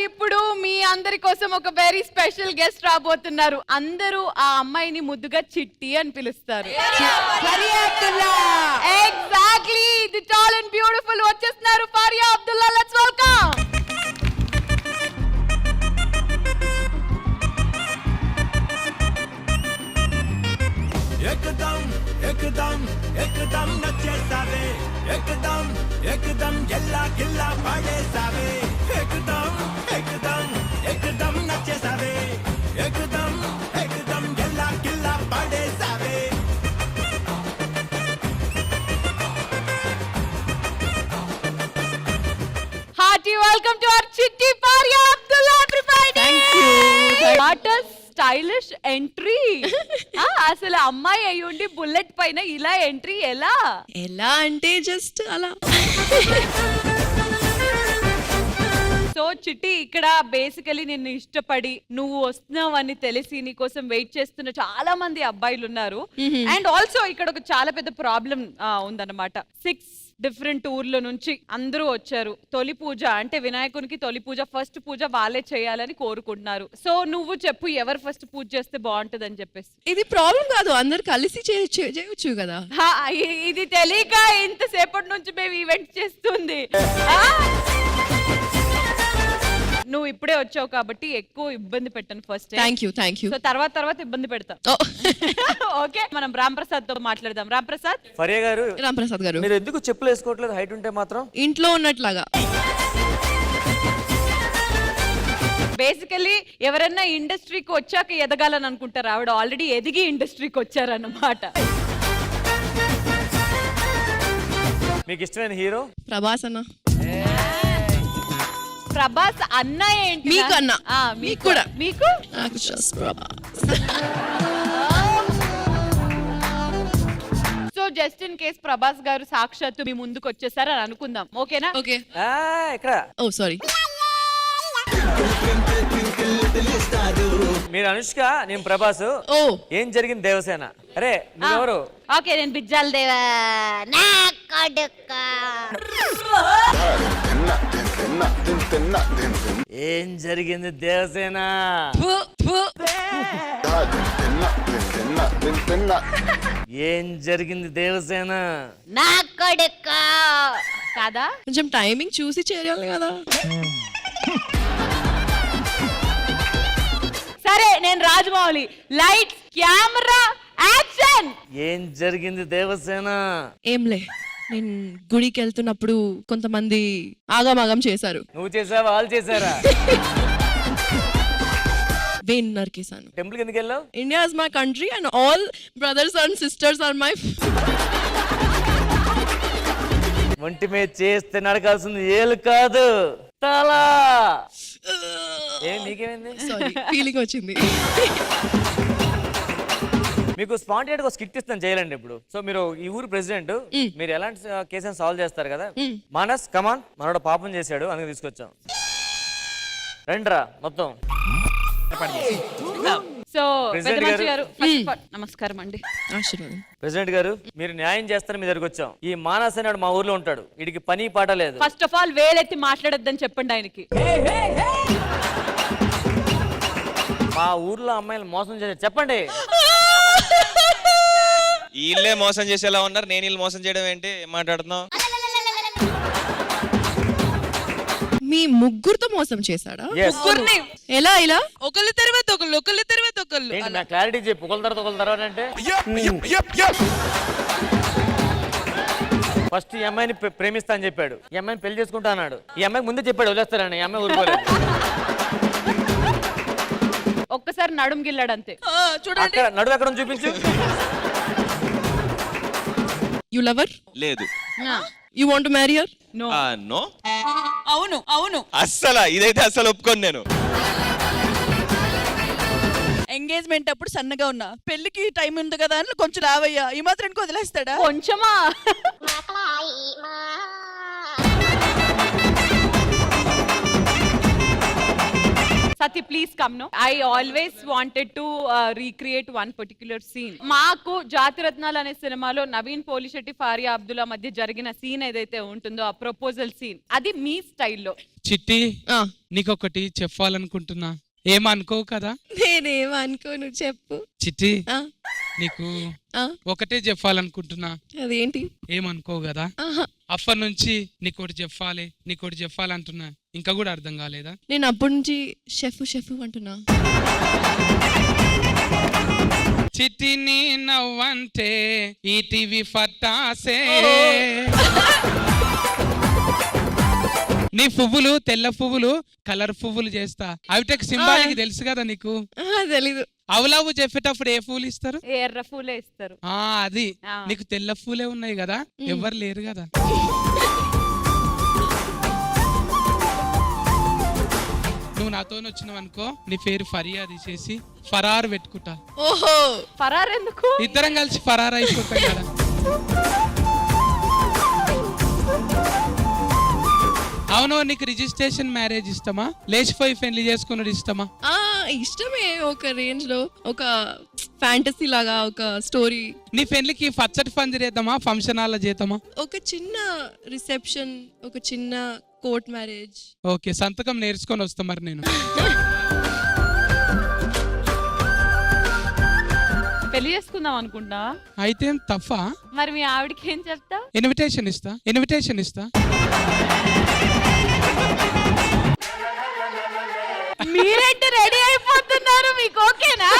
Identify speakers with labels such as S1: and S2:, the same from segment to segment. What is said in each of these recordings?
S1: ఇప్పుడు మీ అందరి కోసం ఒక వెరీ స్పెషల్ గెస్ట్ రాబోతున్నారు. అందరూ ఆ అమ్మాయిని ముద్దుగా చిట్టి అని పిలుస్తారు. Exactly, the tall and beautiful వచ్చేస్తున్నారు ఫారియా అబ్దుల్లా. Let's welcome.
S2: एकदम एकदम एकदम नचेसावे एकदम एकदम ఎల్లా గిల్లా పడేసావే एकदम एकदम एकदम నచ్చేసావే एकदम एकदम ఎల్లా గిల్లా పడేసావే
S1: హార్టీ వెల్కమ్ టు అవర్ చిట్టి Faria Abdullah everybody.
S3: Thank you.
S1: What a stylish entry. అసలు అమ్మాయి అయ్యుండి బుల్లెట్ పైన ఇలా ఎంట్రీ ఎలా
S3: అంటే జస్ట్ అలా.
S1: సో చిట్టి, ఇక్కడ బేసికలీ నిన్ను ఇష్టపడి నువ్వు వస్తున్నావని తెలిసి నీకోసం వెయిట్ చేస్తున్న చాలా మంది అబ్బాయిలు ఉన్నారు. అండ్ ఆల్సో ఇక్కడ ఒక చాలా పెద్ద ప్రాబ్లం ఉందన్నమాట. 6 డిఫరెంట్ ఊర్ల నుంచి అందరూ వచ్చారు. తొలి పూజ అంటే వినాయకునికి తొలి పూజ, ఫస్ట్ పూజ వాళ్ళే చేయాలని కోరుకుంటున్నారు. సో నువ్వు చెప్పు, ఎవరు ఫస్ట్ పూజ చేస్తే బాగుంటది అని చెప్పేసి.
S3: ఇది ప్రాబ్లం కాదు, అందరు కలిసి చేయొచ్చు కదా.
S1: ఇది తెలియక ఇంతసేపటి నుంచి మేము ఈవెంట్ చేస్తుంది. నువ్వు ఇప్పుడే వచ్చావు కాబట్టి ఎక్కువ ఇబ్బంది పెట్టను ఫస్ట్.
S3: Thank you.
S1: సో తర్వాత ఇబ్బంది పెడతా. ఓకే, మనం రామ్ ప్రసాద్ తో మాట్లాడదాం. రామ్ ప్రసాద్.
S4: ఫరియా గారు,
S3: రామ్ ప్రసాద్ గారు,
S4: మీరు ఎందుకు చెప్పులు వేసుకోవట్లేదు? హైట్ ఉంటే మాత్రం
S3: ఇంట్లో ఉన్నట్లాగా.
S1: బేసికలీ ఎవరన్నా ఇండస్ట్రీకి వచ్చాక ఎదగాలని అనుకుంటారు. ఆవిడ ఆల్రెడీ ఎదిగి ఇండస్ట్రీకి వచ్చారన్నమాట.
S4: మీకు ఇష్టమైన హీరో?
S3: ప్రభాస్ అన్న.
S1: ప్రభాస్ అన్న ఏంటి?
S3: మీకు అన్న.
S1: మీకు కూడా. మీకు
S3: నాకు just Prabhas.
S1: So just in case Prabhas గారు సాక్షాత్తు మీ ముందుకు వచ్చేసారని అనుకుందాం. ఓకేనా?
S3: ఓకే.
S4: ఇక్కడ
S3: ఓ సారీ.
S4: మీరు అనుష్క, నేను ప్రభాస్.
S3: ఓ,
S4: ఏం జరిగింది దేవసేన? అరే నువ్వెవరు?
S1: ఓకే, నేను బిజ్జాల్ దేవా. నా కొడుక.
S4: ఏం జరిగింది దేవసేన? ఏం జరిగింది దేవసేన?
S1: నా కొడుక కాదా?
S3: కొంచెం టైమింగ్ చూసి చేయాలి కదా.
S1: సరే, నేను రాజమౌళి. Light, camera, action.
S4: ఏం జరిగింది దేవసేన?
S3: ఏంలే, నేను గుడికి వెళ్తున్నప్పుడు కొంతమంది ఆగమాగం చేశారు.
S4: నువ్వు చేసావా, వాళ్ళు చేశారా?
S3: వేన్ నరికేశాను.
S4: టెంపుల్ కిందకి వెళ్ళావు?
S3: India is my country and all brothers and sisters are my.
S4: ఒంటి మీద చేస్తే నడకాల్సింది ఏలు కాదు, తల. ఏం నీకేమైంది?
S3: సారీ, ఫీలింగ్ వచ్చింది.
S4: మీకు స్పాంటేట్ గా స్కిట్ ఇస్తాను చేయాలండి ఇప్పుడు. సో మీరు ఈ ఊరు ప్రెసిడెంట్, మీరు ఎలాంటి కేసుని సాల్వ్ చేస్తారు కదా. మానస్ కమాన్, మనోడు పాపం చేశాడు అందుకే తీసుకొచ్చాం. రండిరా మొత్తం.
S1: సో
S4: ప్రెసిడెంట్
S1: పెద్దమంచి
S4: గారు.
S1: గారు, నమస్కారం అండి.
S3: ఆశీర్వాదం.
S4: ప్రెసిడెంట్ గారు, మీరు న్యాయం చేస్తారని మీ దగ్గరికి వచ్చాం. ఈ మానస్ అనేవాడు మా ఊర్లో ఉంటాడు, వీడికి పని పాట లేదు.
S1: ఫస్ట్ ఆఫ్ ఆల్ వేలెత్తి మాట్లాడొద్దని చెప్పండి ఆయనకి.
S4: మా ఊర్లో అమ్మాయిలు మోసం చేశారు చెప్పండి.
S5: వీళ్ళే మోసం చేసేలా ఉన్నారు, నేను వీళ్ళు మోసం చేయడం ఏంటి? ఏం మాట్లాడుతున్నావు?
S3: మీ ముగ్గురుతో మోసం చేశాడా?
S4: Yes.
S3: ముగ్గురిని ఎలా? ఇలా ఒకళ్ళు తర్వాత ఒకళ్ళు.
S4: ఏంటి నా క్లారిటీ చెప్పు. ఒకళ్ళ తర్వాత అంటే ఫస్ట్ ఈ అమ్మాయిని ప్రేమిస్తా అని చెప్పాడు, ఈ అమ్మాయిని పెళ్లి చేసుకుంటా అన్నాడు. ఈ అమ్మాయికి ముందే చెప్పాడు వదిలేస్తారని. ఈ అమ్మాయి ఊరుకోలేదు.
S1: ఒక్కసారి నడుము గిల్లాడు అంతే.
S3: చూడండి,
S4: అక్కడ నడువు ఎక్కడ ఉంది చూపించు.
S3: You lover?
S5: లేదు.
S3: You want to marry her?
S1: No.
S5: No.
S6: అవును
S5: అస్సలు ఇదైతే అస్సలు ఒప్పుకోను నేను.
S6: ఎంగేజ్మెంట్ అప్పుడు సన్నగా ఉన్నా, పెళ్లికి టైం ఉంది కదా అని కొంచెం లావయ్యా. ఈ మాత్రానికి వదిలేస్తాడా?
S1: కొంచెమా? Swati, please come. No, I always wanted to recreate one particular scene. మాకు జాతిరత్నాలు అనే సినిమాలో నవీన్ పోలిశెట్టి ఫారియా అబ్దుల్లా మధ్య జరిగిన సీన్ ఏదైతే ఉంటుందో ఆ ప్రపోజల్ సీన్, అది మీ స్టైల్లో.
S7: చిట్టి నీకొకటి చెప్పాలనుకుంటున్నా, ఏమనుకోవు కదా?
S3: నేనేమనుకోను, చెప్పు.
S7: చిట్టి
S3: ఆ,
S7: నీకు
S3: ఆ,
S7: ఒకటే చెప్పాలనుకుంటున్నా,
S3: అదేంటి?
S7: ఏమనుకోవు కదా?
S3: ఆహా,
S7: అప్పటి నుంచి నీకోటి చెప్పాలి అంటున్నా, ఇంకా కూడా అర్థం కాలేదా?
S3: నేను అప్పటి నుంచి షెఫ్ అంటున్నా.
S7: చిట్టి నీ నవ్వంటే ఈ టీవీ ఫట్టాసే, నీ పువ్వులు తెల్ల పువ్వులు కలర్ పువ్వులు చేస్తా. అవిటెక్ సింబాలిక్ తెలుసు కదా నీకు?
S3: తెలీదు.
S7: అవులావు చెప్పేటప్పుడు ఏ పువ్వులు ఇస్తారు?
S1: ఎర్ర పూలే ఇస్తారు.
S7: అది
S1: ఆ.
S7: నీకు తెల్ల పూలే ఉన్నాయి కదా, ఎవరు లేరు కదా. నువ్వు నాతో వచ్చినావు అనుకో, నీ పేరు ఫరియా తీసేసి ఫరారు పెట్టుకుంటా.
S3: ఓహో,
S1: ఫరార్ ఎందుకు?
S7: ఇద్దరం కలిసి ఫరారు అయిపోతాం కదా. అవును, నీకు రిజిస్ట్రేషన్ మ్యారేజ్ ఇష్టమా, లేచిపోయి పెళ్లి చేసుకున్నది ఇష్టమా?
S3: ఆ ఇష్టమే, ఒక రేంజ్ లో, ఒక ఫ్యాంటసీ లాగా, ఒక స్టోరీ.
S7: నీ పెళ్లికి పచ్చటి పందిరి చేద్దామా, ఫంక్షన్ హాల్ చేద్దామా?
S3: ఒక చిన్న రిసెప్షన్, ఒక చిన్న కోర్ట్ మ్యారేజ్.
S7: ఓకే, సంతకం నేర్చుకొని వస్తా మరి నేను.
S1: పెళ్లి చేసుకుందాం అనుకుంటా.
S7: అయితే ఏం తప్పా?
S1: మరి మీ ఆవిడకి ఏం చెప్తావు?
S7: ఇన్విటేషన్ ఇస్తా.
S1: మీరేంటి రెడీ అయిపోతున్నారు, మీకు ఓకేనా?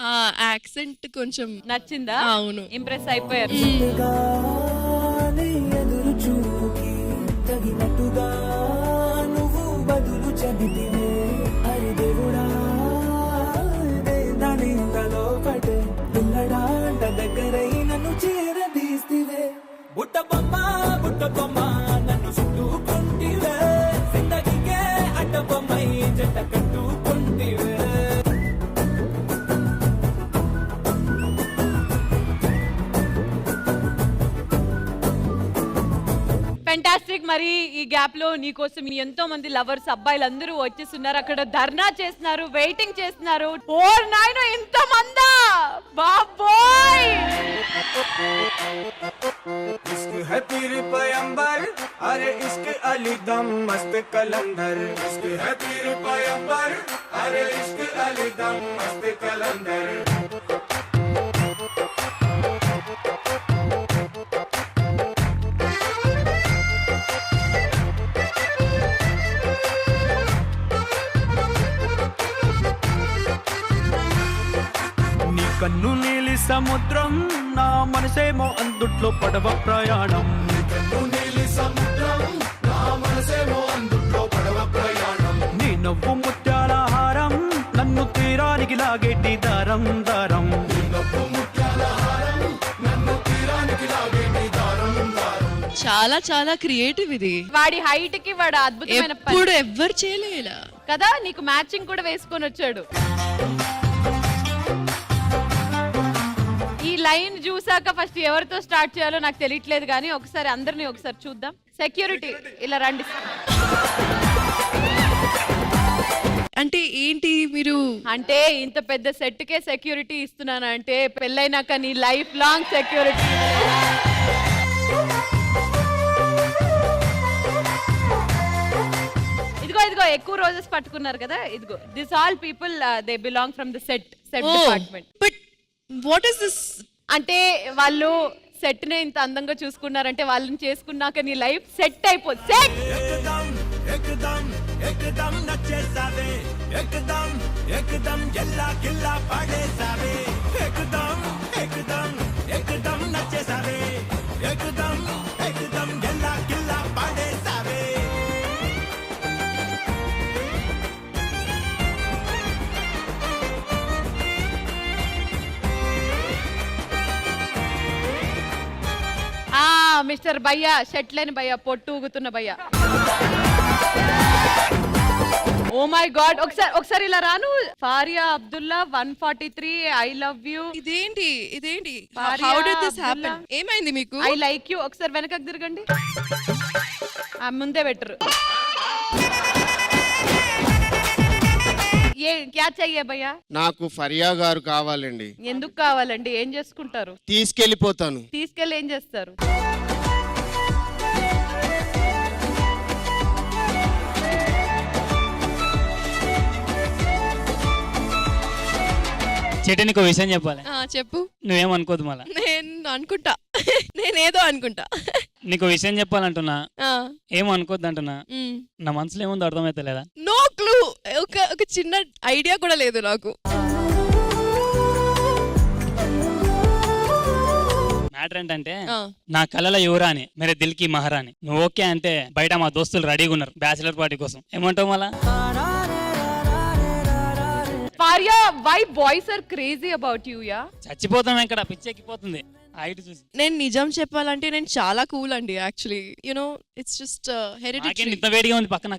S3: ఆ యాక్సెంట్ కొంచెం
S1: నచ్చిందా?
S3: అవును.
S1: ఇంప్రెస్ అయిపోయారు.
S2: గాలి ఎదురు చూపుకి తగినట్టుగా నువ్వు బదులు చెబితివే. అరి దేవుడా, దాని తలో పటే పిల్లడాంట దగ్గరై నన్ను చేరదీస్తివే. బుట్ట బొమ్మ నన్ను చుట్టుకుంటివే. జిందగీకే అడ్డ బొమ్మై జంట కట్టుకుంటివే.
S1: ఫెంటాస్టిక్. మరి ఈ గ్యాప్ లో నీకోసం ఎంతో మంది లవర్స్ అబ్బాయిలు అందరూ వచ్చేస్తున్నారు, అక్కడ ధర్నా చేస్తున్నారు, వెయిటింగ్ చేస్తున్నారు. ఓర్ నాయనో, ఇంత మందా బాబోయ్!
S2: इश्क है पीर पैगंबर, अरे इश्क अली दम मस्त कलंदर. इश्क है पीर पैगंबर, अरे इश्क अली दम मस्त कलंदर. నీ కన్ను నీలి సముద్రం, నా మనసేమో అందుట్లో పడవ ప్రయాణం. నీ కన్ను నీలి సముద్రం, నా మనసేమో అందుట్లో పడవ ప్రయాణం. నీ నవ్వు ముత్యాల హారం, నన్ను తీరానికి లాగేటి దారం. నీ నవ్వు ముత్యాల హారం, నన్ను తీరానికి లాగేటి దారం.
S3: చాలా చాలా క్రియేటివ్ ఇది.
S1: వాడి హైట్ కి వాడు అద్భుతమైన పని
S3: ఎప్పుడు ఎవ్వరు చేయలేలా
S1: కదా. నీకు మ్యాచింగ్ కూడా వేసుకొని వచ్చాడు. ఈ లైన్ చూసాక ఫస్ట్ ఎవరితో స్టార్ట్ చేయాలో నాకు తెలియట్లేదు, కానీ ఒకసారి అందరినీ ఒకసారి చూద్దాం. సెక్యూరిటీ ఇలా రండి.
S3: అంటే ఏంటి మీరు?
S1: అంటే ఇంత పెద్ద సెట్ కే సెక్యూరిటీ ఇస్తున్నాను అంటే పెళ్ళైనాక నీ లైఫ్ లాంగ్ సెక్యూరిటీ. ఇదిగో ఎక్కువ రోజెస్ పట్టుకున్నారు కదా, ఇదిగో this all people they belong from the set department.
S3: But what is this?
S1: అంటే వాళ్ళు సెట్ నే ఇంత అందంగా చూసుకున్నారంటే వాళ్ళని చేసుకున్నాక నీ లైఫ్ సెట్ అయిపోతుంది. సెట్
S2: एकदम नचेसावे. एकदम जल्ला किल्ला पाडेसावे. एकदम नचेसावे. एकदम जल्ला किल्ला पाडेसावे.
S1: మిస్టర్ భయ్యా, షెట్ లేని భయ్యా, పొట్టు ఊగుతున్న భయ్యా. ఓ మై గాడ్, ఒకసారి ఇలా రాను. Faria Abdullah 143, I love you.
S3: ఇదేంటి
S1: భార్య,
S3: how did this
S1: Abdullah.
S3: Happen? ఏమైంది మీకు?
S1: I like you. ఒకసారి వెనకకు తిరగండి. ముందే బెటర్. ఏ క్యా చెయ్యే భయ్యా?
S8: నాకు ఫరియా గారు కావాలండి.
S1: ఎందుకు కావాలండి? ఏం చేసుకుంటారు?
S8: తీసుకెళ్ళిపోతాను.
S1: తీసుకెళ్ళి ఏం చేస్తారు?
S9: చెట్టు నీకు విషయం చెప్పాలి,
S3: చెప్పు.
S9: నువ్వేమనుకోదు మళ్ళా.
S3: నేను అనుకుంటా, నేనేదో అనుకుంటా.
S9: నీకు విషయం చెప్పాలంటున్నా,
S3: ఆ,
S9: ఏమనుకోద్దు అంటున్నా.
S3: మ్.
S9: నా మనసులో ఏముందో అర్థమైతే లేదా?
S3: No clue. ఒక చిన్న ఐడియా కూడా లేదు నాకు.
S9: మ్యాటర్ ఏంటంటే
S3: ఆ.
S9: నా కళల యువరాని మేరే దిల్ కి మహారాని. నువ్వు ఓకే అంటే బయట మా దోస్తులు రెడీగా ఉన్నారు బ్యాచిలర్ పార్టీ కోసం. ఏమంటావు మళ్ళా?
S1: Farya, why boys are crazy about you, yeah?
S9: చచ్చిపోతాం ఇక్కడ, పిచ్చెక్కిపోతుంది హైట్ చూసి.
S3: నేను నిజం చెప్పాలంటే నేను చాలా కూల్ అండి actually. You know it's just hereditary.
S9: నాకేం ఇంత వేడిగా ఉంది పక్కన.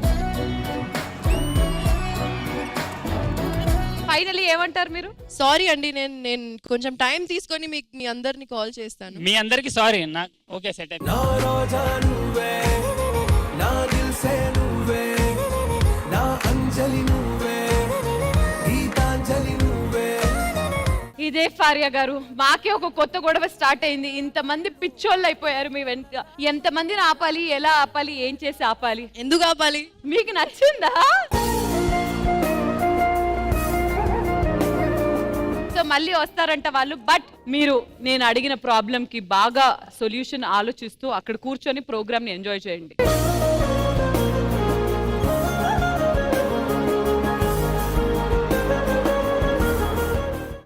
S1: ఫైనలీ ఏమంటారు మీరు?
S3: సారీ అండి, నేను కొంచెం టైం తీసుకొని మీకు మీ అందరిని కాల్ చేస్తాను.
S9: మీ అందరికి సారీ. నాకు ఓకే సెట్ అయిపోయింది.
S2: నా రోజా నువ్వే, నా దిల్సే నువ్వే, నా అంజలి నువ్వే, గీతాంజలి నువ్వే.
S1: ఇదే ఫారియా గారు, మాకే ఒక కొత్త గొడవ స్టార్ట్ అయింది. ఇంతమంది పిచ్చోళ్ళు అయిపోయారు మీ వెంట. ఎంతమందిని ఆపాలి, ఎలా ఆపాలి, ఏం చేసి ఆపాలి?
S3: ఎందుకు ఆపాలి?
S1: మీకు నచ్చిందా? సో మళ్ళీ వస్తారంట వాళ్ళు. బట్ మీరు నేను అడిగిన ప్రాబ్లం కి బాగా సొల్యూషన్ ఆలోచిస్తూ అక్కడ కూర్చొని ప్రోగ్రామ్ ని ఎంజాయ్ చేయండి.